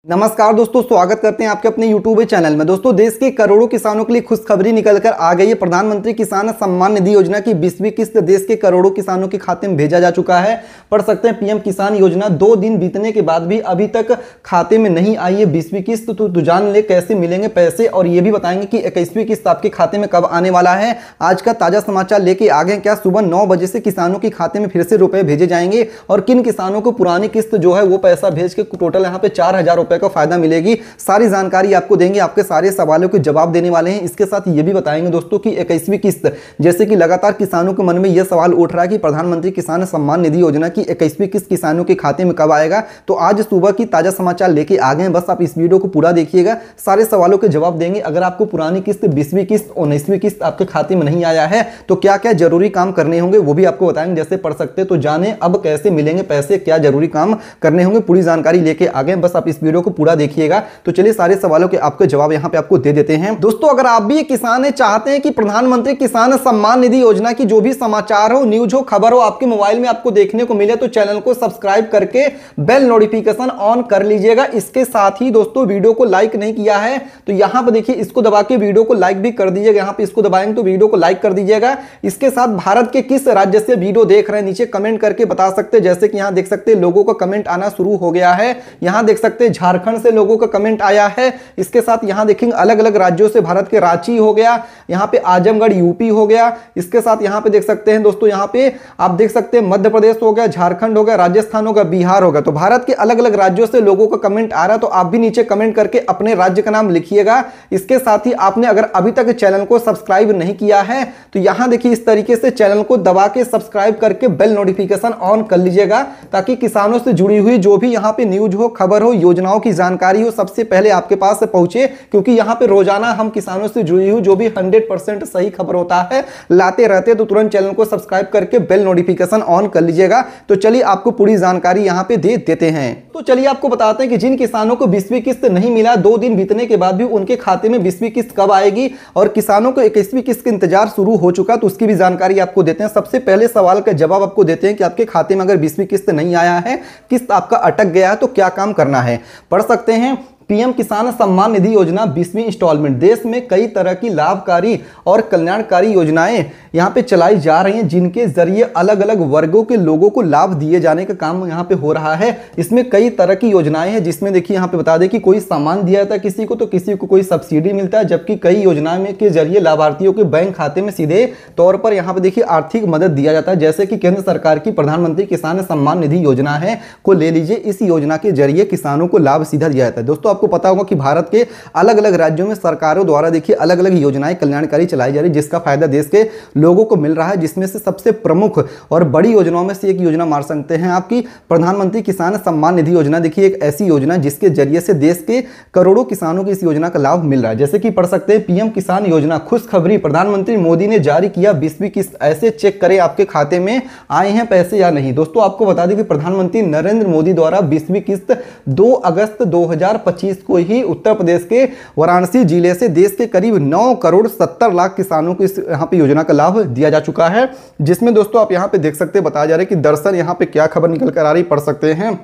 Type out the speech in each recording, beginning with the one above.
नमस्कार दोस्तों, स्वागत करते हैं आपके अपने YouTube चैनल में। दोस्तों, देश के करोड़ों किसानों के लिए खुशखबरी निकलकर आ गई है। प्रधानमंत्री किसान सम्मान निधि योजना की 20वीं किस्त देश के करोड़ों किसानों के खाते में भेजा जा चुका है। पढ़ सकते हैं पीएम किसान योजना 2 दिन बीतने के बाद भी अभी तक खाते में नहीं आई है 20वीं किस्त। तो जान ले कैसे मिलेंगे पैसे, और ये भी बताएंगे कि 21वीं किस्त आपके खाते में कब आने वाला है। आज का ताजा समाचार लेके आ गए। क्या सुबह 9 बजे से किसानों के खाते में फिर से रुपए भेजे जाएंगे, और किन किसानों को पुरानी किस्त जो है वो पैसा भेज के टोटल यहाँ पे 4000 रुपए का फायदा मिलेगी। सारी जानकारी आपको देंगे, आपके सारे सवालों के जवाब देने वाले हैं। इसके साथ ये भी बताएंगे दोस्तों कि 21वीं किस्त, जैसे कि लगातार किसानों के मन में यह सवाल उठ रहा है कि प्रधानमंत्री किसान सम्मान निधि योजना की 21वीं किस्त किसानों के खाते में कब आएगा। तो आज सुबह की ताजा समाचार लेके आ गए हैं। बस आप इस वीडियो को पूरा देखिएगा, सारे सवालों के जवाब देंगे। अगर आपको पुरानी किस्त 20वीं किस्त 19वीं किस्त आपके खाते में नहीं आया है तो क्या क्या जरूरी काम करने होंगे वो भी आपको बताएंगे। जैसे पढ़ सकते तो जाने अब कैसे मिलेंगे पैसे, क्या जरूरी काम करने होंगे, पूरी जानकारी लेके आ गए। बस आप इस वीडियो को पूरा देखिएगा। तो चलिए सारे सवालों के आपके जवाब यहां पे आपको दे देते हैं। दोस्तों, अगर आप भी किसान हैं, चाहते हैं कि प्रधानमंत्री किसान सम्मान निधि योजना की जो भी समाचार हो, न्यूज हो, खबर हो, आपके मोबाइल में आपको देखने को मिले, तो चैनल को सब्सक्राइब करके बेल नोटिफिकेशन ऑन कर लीजिएगा। इसके साथ ही दोस्तों, वीडियो को लाइक नहीं किया है तो यहां पर देखिए, इसको दबा के वीडियो को लाइक भी कर दीजिएगा। यहां पे इसको दबाएंगे तो वीडियो को लाइक कर दीजिएगा। इसके साथ भारत के किस राज्य से वीडियो देख रहे हैं नीचे कमेंट करके बता सकते हैं। जैसे कि यहां देख सकते हैं लोगों का कमेंट आना शुरू हो गया है। यहां देख सकते हैं झारखंड से लोगों का कमेंट आया है। इसके साथ यहां देखेंगे अलग अलग राज्यों से, भारत के रांची हो गया, यहां पे आजमगढ़ यूपी हो गया। इसके साथ यहां पे देख सकते हैं दोस्तों, यहां पे आप देख सकते हैं मध्य प्रदेश हो गया, झारखंड हो गया, राजस्थान हो गया, बिहार हो गया। तो भारत के अलग अलग राज्यों से लोगों का कमेंट आ रहा है। तो आप भी नीचे कमेंट करके अपने राज्य का नाम लिखिएगा। इसके साथ ही आपने अगर अभी तक चैनल को सब्सक्राइब नहीं किया है तो यहां देखिए इस तरीके से चैनल को दबा के सब्सक्राइब करके बेल नोटिफिकेशन ऑन कर लीजिएगा, ताकि किसानों से जुड़ी हुई जो भी यहां पे न्यूज हो, खबर हो, योजनाओं की जानकारी हो, सबसे पहले आपके पास पहुंचे। क्योंकि यहां पे रोजाना हम किसानों से जुड़ी हुई जो भी 100% सही खबर होता है लाते रहते हैं। तो तुरंत चैनल को सब्सक्राइब करके बेल नोटिफिकेशन ऑन कर लीजिएगा। तो चलिए आपको पूरी जानकारी यहां पे दे देते हैं। तो चलिए आपको बताते हैं कि जिन किसानों को 20वीं किस्त नहीं मिला, 2 दिन बीतने के बाद भी उनके खाते में 20वीं किस्त कब आएगी, और किसानों को 21वीं किस्त का इंतजार शुरू हो चुका, तो उसकी भी जानकारी आपको देते हैं। सबसे पहले सवाल का जवाब आपको देते हैं कि आपके खाते में अगर 20वीं किस्त नहीं आया है, किस्त आपका अटक गया है, तो क्या काम करना है। पढ़ सकते हैं पीएम किसान सम्मान निधि योजना 20वीं इंस्टॉलमेंट। देश में कई तरह की लाभकारी और कल्याणकारी योजनाएं यहां पे चलाई जा रही हैं, जिनके जरिए अलग अलग वर्गों के लोगों को लाभ दिए जाने का काम यहां पे हो रहा है। इसमें कई तरह की योजनाएं हैं, जिसमें देखिए यहां पे बता दें कि कोई सामान दिया जाता है किसी को, तो किसी को कोई सब्सिडी मिलता है, जबकि कई योजनाओं में के जरिए लाभार्थियों के बैंक खाते में सीधे तौर पर यहां पर देखिए आर्थिक मदद दिया जाता है। जैसे कि केंद्र सरकार की प्रधानमंत्री किसान सम्मान निधि योजना है को ले लीजिए। इस योजना के जरिए किसानों को लाभ सीधा दिया जाता है। दोस्तों, आपको पता होगा कि भारत के अलग अलग राज्यों में सरकारों द्वारा देखिए अलग अलग योजनाएं कल्याणकारी चलाई जा रही है, जिसका फायदा देश के लोगों को मिल रहा है। जिसमें से सबसे प्रमुख और बड़ी योजनाओं में से एक योजना मान सकते हैं आपकी प्रधानमंत्री किसान सम्मान निधि योजना। देखिए एक ऐसी योजना जिसके जरिए से देश के करोड़ों किसानों को इस योजना का लाभ मिल रहा है। जैसे कि पढ़ सकते हैं पीएम किसान योजना खुशखबरी, प्रधानमंत्री मोदी ने जारी किया 20वीं किस्त, ऐसे चेक करें आपके खाते में आए हैं पैसे या नहीं। दोस्तों, आपको बता दें कि प्रधानमंत्री नरेंद्र मोदी द्वारा 20वीं किस्त 2 अगस्त 2025 को ही उत्तर प्रदेश के वाराणसी जिले से देश के करीब 9 करोड़ 70 लाख किसानों को इस यहां पे योजना का लाभ दिया जा चुका है। जिसमें दोस्तों आप यहां पे देख सकते हैं, बताया जा रहा है कि दरअसल यहां पे क्या खबर निकल कर आ रही, पढ़ सकते हैं।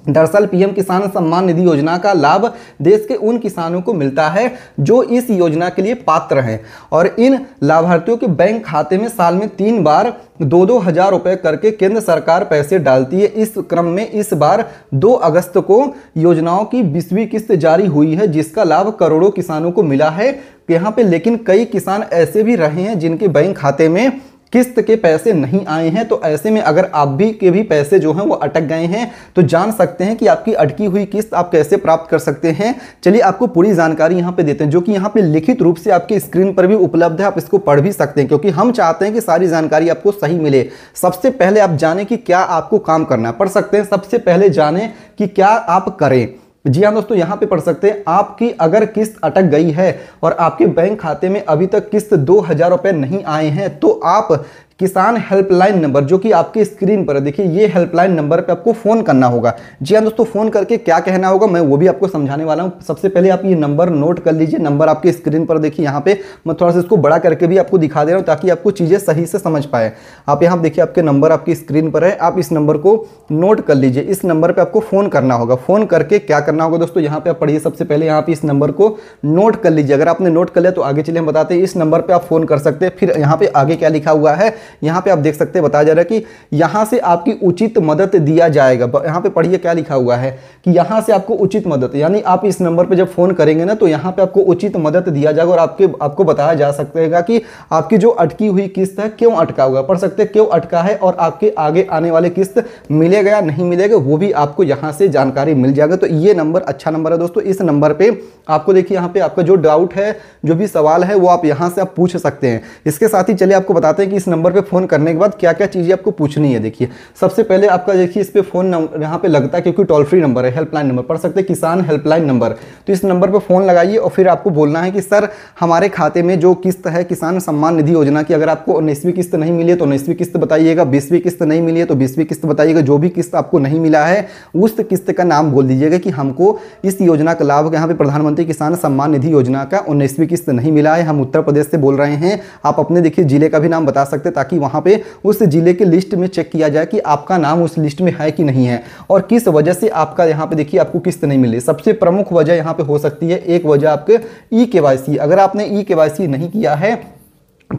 दरअसल पीएम किसान सम्मान निधि योजना का लाभ देश के उन किसानों को मिलता है जो इस योजना के लिए पात्र हैं, और इन लाभार्थियों के बैंक खाते में साल में 3 बार 2-2 हजार रुपए करके केंद्र सरकार पैसे डालती है। इस क्रम में इस बार 2 अगस्त को योजनाओं की 20वीं किस्त जारी हुई है, जिसका लाभ करोड़ों किसानों को मिला है यहाँ पे। लेकिन कई किसान ऐसे भी रहे हैं जिनके बैंक खाते में किस्त के पैसे नहीं आए हैं। तो ऐसे में अगर आप भी के भी पैसे जो हैं वो अटक गए हैं, तो जान सकते हैं कि आपकी अटकी हुई किस्त आप कैसे प्राप्त कर सकते हैं। चलिए आपको पूरी जानकारी यहां पे देते हैं, जो कि यहां पे लिखित रूप से आपके स्क्रीन पर भी उपलब्ध है। आप इसको पढ़ भी सकते हैं, क्योंकि हम चाहते हैं कि सारी जानकारी आपको सही मिले। सबसे पहले आप जाने कि क्या आपको काम करना है। पढ़ सकते हैं सबसे पहले जाने कि क्या आप करें। जी हाँ दोस्तों, यहाँ पे पढ़ सकते हैं आपकी अगर किस्त अटक गई है और आपके बैंक खाते में अभी तक किस्त 2000 रुपए नहीं आए हैं, तो आप किसान हेल्पलाइन नंबर जो कि आपके स्क्रीन पर है, देखिए ये हेल्पलाइन नंबर पे आपको फोन करना होगा। जी हाँ दोस्तों, फोन करके क्या कहना होगा मैं वो भी आपको समझाने वाला हूँ। सबसे पहले आप ये नंबर नोट कर लीजिए। नंबर आपके स्क्रीन पर देखिए, यहाँ पे मैं थोड़ा सा इसको बड़ा करके भी आपको दिखा दे रहा हूँ ताकि आपको चीजें सही से समझ पाए। आप यहाँ देखिए आपके नंबर आपकी स्क्रीन पर है, आप इस नंबर को नोट कर लीजिए। इस नंबर पर आपको फोन करना होगा। फोन करके क्या करना होगा दोस्तों, यहाँ पे आप पढ़िए। सबसे पहले यहाँ पे इस नंबर को नोट कर लीजिए। अगर आपने नोट कर लिया तो आगे चलिए हम बताते हैं। इस नंबर पे आप फोन कर सकते हैं। फिर यहाँ पे आगे क्या लिखा हुआ है, यहाँ पे आप देख सकते हैं, बताया जा रहा है कि यहाँ से आपकी उचित मदद दिया जाएगा। यहाँ पे पढ़िए क्या लिखा हुआ है कि यहाँ से आपको उचित मदद, यानी आप इस नंबर पे जब फोन करेंगे ना तो यहाँ पे आपको उचित मदद दिया जाएगा और आपको बताया जा सकेगा कि आपकी जो अटकी हुई किस्त है क्यों अटका हुआ, पढ़ सकते हैं क्यों अटका है, और आपके आगे आने वाले किस्त मिलेगा या नहीं मिलेगा वो भी आपको यहाँ से जानकारी मिल जाएगा। तो ये नंबर अच्छा नंबर है दोस्तों। इस नंबर पे आपको देखिए यहाँ पे आपका जो डाउट है, जो भी सवाल है वो आप यहाँ से आप पूछ सकते हैं। इसके साथ ही चलिए आपको बताते हैं कि इस नंबर पे फोन करने के बाद क्या क्या चीजें आपको पूछनी है। देखिए सबसे पहले आपका देखिए इस पे फोन यहाँ पे लगता है क्योंकि टोल फ्री नंबर है, हेल्पलाइन नंबर, पढ़ सकते हैं किसान हेल्पलाइन नंबर। तो इस नंबर पे फोन लगाइए और फिर आपको बोलना है कि सर हमारे खाते में जो किस्त है किसान सम्मान निधि योजना की, अगर आपको 19वीं किस्त नहीं मिली है तो 19वीं किस्त बताइएगा, 20वीं किस्त नहीं मिली है तो 20वीं किस्त बताइएगा। जो भी किस्त आपको नहीं मिला है उस किस्त का नाम बोल दीजिएगा कि हमको इस योजना का लाभ, यहाँ पे प्रधानमंत्री किसान सम्मान निधि योजना का 19वीं किस्त नहीं मिला है, हम उत्तर प्रदेश से बोल रहे हैं। आप अपने देखिए जिले का भी नाम बता सकते हैं ताकि वहां पे उस जिले के लिस्ट में चेक किया जाए कि आपका नाम उस लिस्ट में है कि नहीं है और किस वजह से आपका यहाँ पे देखिए आपको किस्त नहीं मिली। सबसे प्रमुख वजह यहाँ पे हो सकती है, एक वजह आपके ई-केवाईसी, अगर आपने ई-केवाईसी नहीं किया है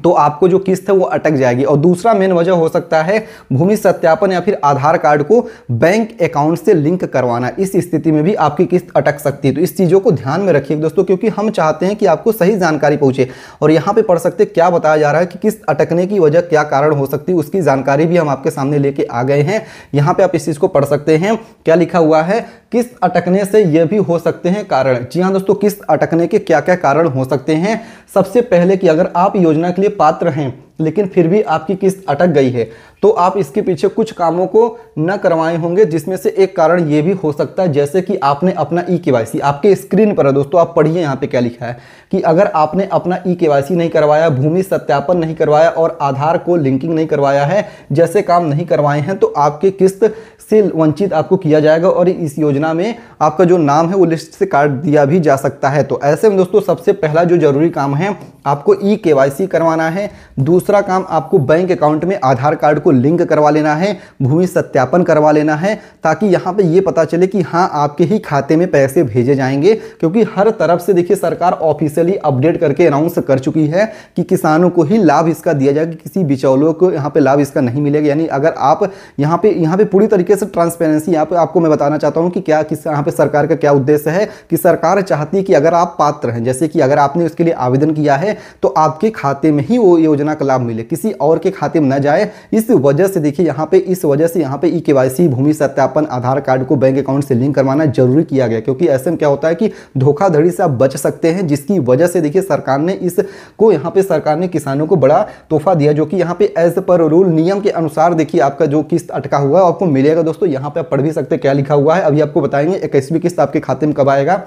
तो आपको जो किस्त है वो अटक जाएगी। और दूसरा मेन वजह हो सकता है भूमि सत्यापन या फिर आधार कार्ड को बैंक अकाउंट से लिंक करवाना। इस स्थिति में भी आपकी किस्त अटक सकती है। तो इस चीज़ों को ध्यान में रखिए दोस्तों, क्योंकि हम चाहते हैं कि आपको सही जानकारी पहुंचे। और यहाँ पे पढ़ सकते क्या बताया जा रहा है कि किस्त अटकने की वजह क्या कारण हो सकती है, उसकी जानकारी भी हम आपके सामने लेके आ गए हैं। यहाँ पे आप इस चीज़ को पढ़ सकते हैं, क्या लिखा हुआ है, किस्त अटकने से यह भी हो सकते हैं कारण। जी हाँ दोस्तों, किस्त अटकने के क्या क्या कारण हो सकते हैं। सबसे पहले कि अगर आप योजना के लिए पात्र हैं लेकिन फिर भी आपकी किस्त अटक गई है तो आप इसके पीछे कुछ कामों को न करवाए होंगे, जिसमें से एक कारण ये भी हो सकता है जैसे कि आपने अपना ई-केवाईसी, आपके स्क्रीन पर है दोस्तों, आप पढ़िए यहाँ पे क्या लिखा है कि अगर आपने अपना ई-केवाईसी नहीं करवाया, भूमि सत्यापन नहीं करवाया और आधार को लिंकिंग नहीं करवाया है, जैसे काम नहीं करवाए हैं तो आपके किस्त से वंचित आपको किया जाएगा और इस योजना में आपका जो नाम है वो लिस्ट से काट दिया भी जा सकता है। तो ऐसे में दोस्तों सबसे पहला जो जरूरी काम है आपको ई-केवाईसी करवाना है। दूसरा काम आपको बैंक अकाउंट में आधार कार्ड को लिंक करवा लेना है, भूमि सत्यापन करवा लेना है, ताकि यहाँ पे ये पता चले कि हाँ आपके ही खाते में पैसे भेजे जाएंगे। क्योंकि हर तरफ से देखिए सरकार ऑफिशियली अपडेट करके अनाउंस कर चुकी है कि किसानों को ही लाभ इसका दिया जाएगा, किसी बिचौलियों को यहाँ पे लाभ इसका नहीं मिलेगा। यानी अगर आप यहाँ पे पूरी तरीके से ट्रांसपेरेंसी यहाँ पे आपको मैं बताना चाहता हूँ कि क्या यहाँ पे सरकार का क्या उद्देश्य है कि सरकार चाहती है कि अगर आप पात्र हैं, जैसे कि अगर आपने उसके लिए आवेदन किया है तो आपके खाते में ही वो योजना का लाभ मिले, किसी और के खाते में न जाए। इस वजह से देखिए यहाँ पे इस वजह से यहाँ पे ई-केवाईसी, भूमि सत्यापन, आधार कार्ड को बैंक अकाउंट से लिंक करवाना जरूरी किया गया। क्योंकि ऐसे में क्या होता है कि धोखाधड़ी से आप बच सकते हैं, जिसकी वजह से देखिए सरकार ने इसको यहाँ पे सरकार ने किसानों को बड़ा तोहफा दिया, जो कि यहाँ पे एज पर रूल नियम के अनुसार देखिए आपका जो किस्त अटका हुआ है आपको मिलेगा। दोस्तों यहाँ पे आप पढ़ भी सकते हैं क्या लिखा हुआ है, अभी आपको बताएंगे 21वीं किस्त आपके खाते में कब आएगा।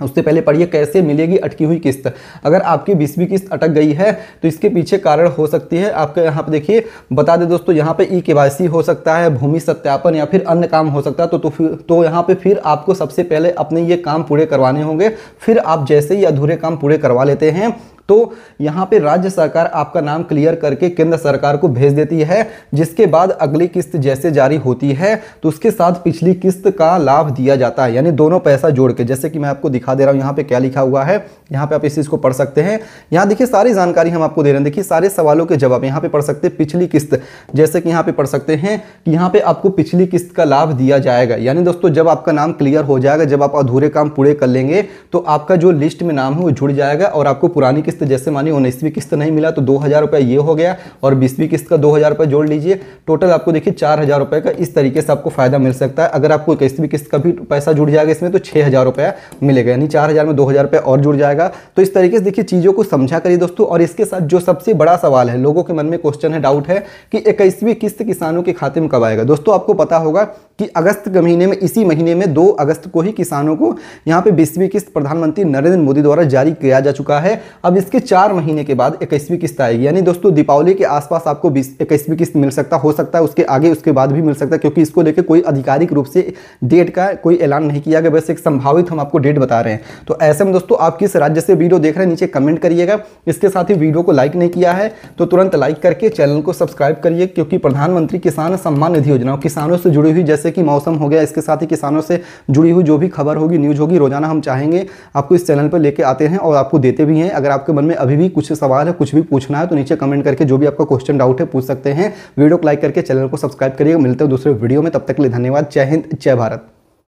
उससे पहले पढ़िए कैसे मिलेगी अटकी हुई किस्त। अगर आपकी 20वीं किस्त अटक गई है तो इसके पीछे कारण हो सकती है आपके यहाँ पे देखिए बता दें दोस्तों, यहाँ पे ई-केवाईसी हो सकता है, भूमि सत्यापन या फिर अन्य काम हो सकता है। तो यहाँ पे फिर आपको सबसे पहले अपने ये काम पूरे करवाने होंगे। फिर आप जैसे ही अधूरे काम पूरे करवा लेते हैं तो यहाँ पे राज्य सरकार आपका नाम क्लियर करके केंद्र सरकार को भेज देती है, जिसके बाद अगली किस्त जैसे जारी होती है तो उसके साथ पिछली किस्त का लाभ दिया जाता है। यानी दोनों पैसा जोड़ के, जैसे कि मैं आपको दिखा दे रहा हूँ यहाँ पे क्या लिखा हुआ है, यहाँ पे आप इस चीज़ को पढ़ सकते हैं। यहाँ देखिए सारी जानकारी हम आपको दे रहे हैं, देखिए सारे सवालों के जवाब यहाँ पे पढ़ सकते हैं। पिछली किस्त, जैसे कि यहाँ पे पढ़ सकते हैं कि यहाँ पे आपको पिछली किस्त का लाभ दिया जाएगा। यानी दोस्तों जब आपका नाम क्लियर हो जाएगा, जब आप अधूरे काम पूरे कर लेंगे तो आपका जो लिस्ट में नाम है वो जुड़ जाएगा और आपको पुरानी किस्त, जैसे मानिए 19वीं किस्त नहीं मिला तो 2000 रुपये ये हो गया और 20वीं किस्त का 2000 रुपये जोड़ लीजिए, टोटल आपको देखिए 4000 रुपये का इस तरीके से आपको फायदा मिल सकता है। अगर आपको 21वीं किस्त का भी पैसा जुड़ जाएगा इसमें तो 6000 रुपये मिलेगा, यानी 4000 में 2000 रुपये और जुड़ जाएगा। तो इस तरीके से देखिए चीज़ों को समझा करिए दोस्तों। और इसके साथ जो सबसे बड़ा सवाल है, लोगों के मन में क्वेश्चन है, डाउट है कि 21वीं किस्त किसानों के खाते में कब आएगा। दोस्तों आपको पता होगा कि अगस्त के महीने में, इसी महीने में 2 अगस्त को ही किसानों को यहाँ पे 20वीं किस्त प्रधानमंत्री नरेंद्र मोदी द्वारा जारी किया जा चुका है। अब इसके 4 महीने के बाद 21वीं किस्त आएगी। यानी दोस्तों दीपावली के आसपास आपको 21वीं किस्त मिल सकता, हो सकता है उसके आगे उसके बाद भी मिल सकता है, क्योंकि इसको लेकर कोई आधिकारिक रूप से डेट का कोई ऐलान नहीं किया गया, बस एक संभावित हम आपको डेट बता रहे हैं। तो ऐसे में दोस्तों आप किस राज्य से वीडियो देख रहे हैं नीचे कमेंट करिएगा। इसके साथ ही वीडियो को लाइक नहीं किया है तो तुरंत लाइक करके चैनल को सब्सक्राइब करिए, क्योंकि प्रधानमंत्री किसान सम्मान निधि योजना किसानों से जुड़ी हुई, जैसे कि मौसम हो गया, इसके साथ ही किसानों से जुड़ी हुई जो भी खबर होगी, न्यूज होगी, रोजाना हम चाहेंगे आपको इस चैनल पर लेके आते हैं और आपको देते भी हैं। अगर आपके मन में अभी भी कुछ सवाल है, कुछ भी पूछना है तो नीचे कमेंट करके जो भी आपका क्वेश्चन डाउट है पूछ सकते हैं। वीडियो को लाइक करके चैनल को सब्सक्राइब करिए। मिलते हैं दूसरे वीडियो में, तब तक के लिए धन्यवाद। जय हिंद, जय भारत।